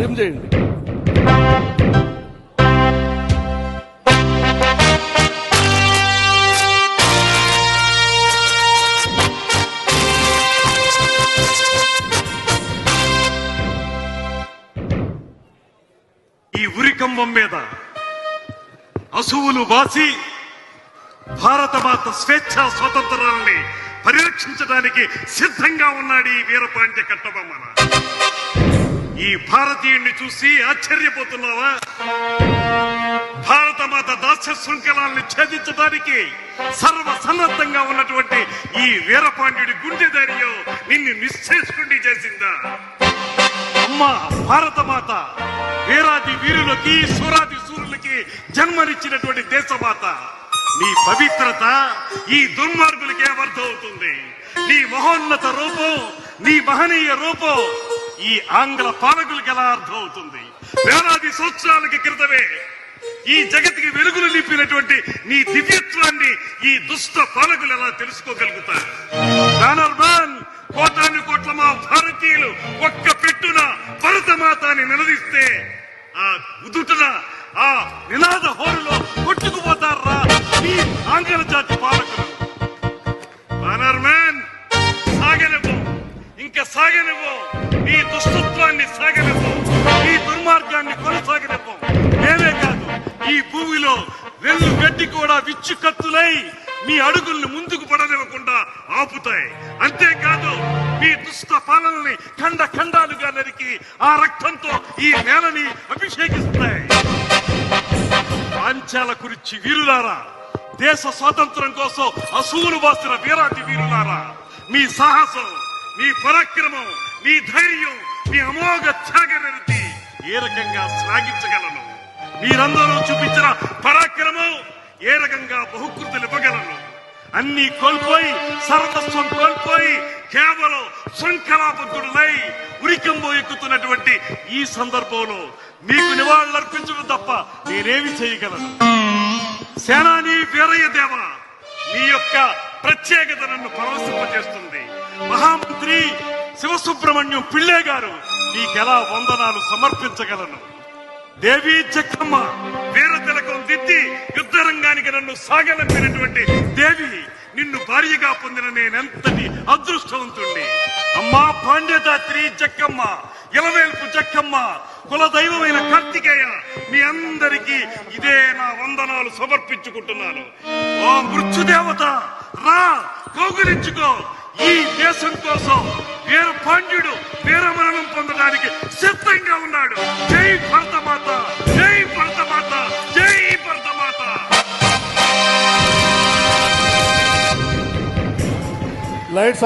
Trim చేయండి. ఈ ఉరికంబం మీద అసువులు బాసి భారతమాత స్వేచ్ఛ స్వతంత్రాలని పరిరక్షించడానికి సిద్ధంగా ఉన్నాడు ఈ వీరపాండ్య కట్టబొమ్మన. ఈ భారతీయుణ్ణి చూసి ఆశ్చర్యపోతున్నావా? భారతమాత దాస్య శృంఖలాల్ని ఛేదించడానికి సర్వసన్నద్ధంగా ఉన్నటువంటి ఈ వీరపాండ్యుడి గుండె ధైర్యం నిన్ను నిశ్చేసుకుండి చేసిందా? అమ్మా భారతమాత వీరాది వీరులకి సూరాది సూరులకి జన్మనిచ్చినటువంటి దేశమాత. నీ పవిత్రత ఈ దుర్మార్గులకి ఏమర్థం అవుతుంది? నీ మహోన్నత రూపం, నీ మహనీయ రూపం ఈ ఆంగ్ల పాలకులకి ఎలా అర్థం అవుతుంది? వేలాది సంవత్సరాలకి క్రితమే ఈ జగత్కి వెలుగులు నింపినటువంటి నీ దివ్యత్వాన్ని ఈ దుష్ట పాలకులు ఎలా తెలుసుకోగలుగుతారు? బ్యానర్మ్యాన్, కోటాను కోట్ల మా భారతీయులు ఒక్క పెట్టున భరతమాతని నిలదీస్తే ఆ ఉదుటన ఆ నినాద హోరులో కొట్టుకుపోతారా ఈ ఆంగ్ల జాతి పాలకులు? బ్యానర్మ్యాన్, సాగనివ్వు, ఇంకా సాగనివ్వు, ఈ దుష్టత్వాన్ని సాగనివ్వు, ఈ దుర్మార్గాన్ని కొనసాగనివ్వు. ఏమే కాదు, ఈ భూమిలో వెల్లు గడ్డి కూడా విచ్చు కత్తులై మీ అడుగుల్ని ముందుకు పడనివ్వకుండా ఆపుతాయి. అంతేకాదు మీ దుష్ట పాలనని ఖండ ఖండాలుగా నరికి ఆ రక్తంతో ఈ నేలని అభిషేకిస్తాయి. పాంచాల కురిచి వీరులారా, దేశ స్వాతంత్రం కోసం అసూలు బాసిన వీరాటి వీరులారా, మీ సాహసం, మీ పరాక్రమం, మీ ధైర్యం, మీ అమోఘ త్యాగనిరతి ఏ రకంగా శ్లాఘించగలను? మీరందరూ చూపించిన పరాక్రమం ఏ రకంగా బహుకృతులు ఇవ్వగలను? అన్ని కోల్పోయి, సర్వస్వం కోల్పోయి కేవలం శృంఖలాబద్ధుడులై ఉరికంబో ఎక్కుతున్నటువంటి ఈ సందర్భంలో మీకు నివాళులర్పించడం తప్ప నేనేమి చేయగలను? సేనాని వీరయ్య దేవ, మీ యొక్క ప్రత్యేకత నన్ను పరవశింపజేస్తుంది. మహామంత్రి శివసుబ్రహ్మణ్యం పిళ్ళే గారు, నీకెలా వందనాలు సమర్పించగలను? దేవి చెక్కమ్మ, వీర తిలకం దిద్ది యుద్ధరంగానికి నన్ను సాగనంపినటువంటి దేవి, నిన్ను భార్యగా పొందిన నేనెంతటి అదృష్టవంతుణ్ణి. అమ్మా పాండ్యదాత్రి జక్కమ్మ, ఇలవేల్పు జక్కమ్మ, కులదైవమైన కార్తికేయ, మీ అందరికీ ఇదే నా వందనాలు సమర్పించుకుంటున్నాను. ఓ మృత్యుదేవత, రా కౌగిలించుకో. ఈ దేశం కోసం వీర పాండ్యుడు వీరమరణం పొందడానికి సిద్ధంగా ఉన్నాడు. జై భరతమాత, జై భరతమాత, జై భరతమాత. లైట్స్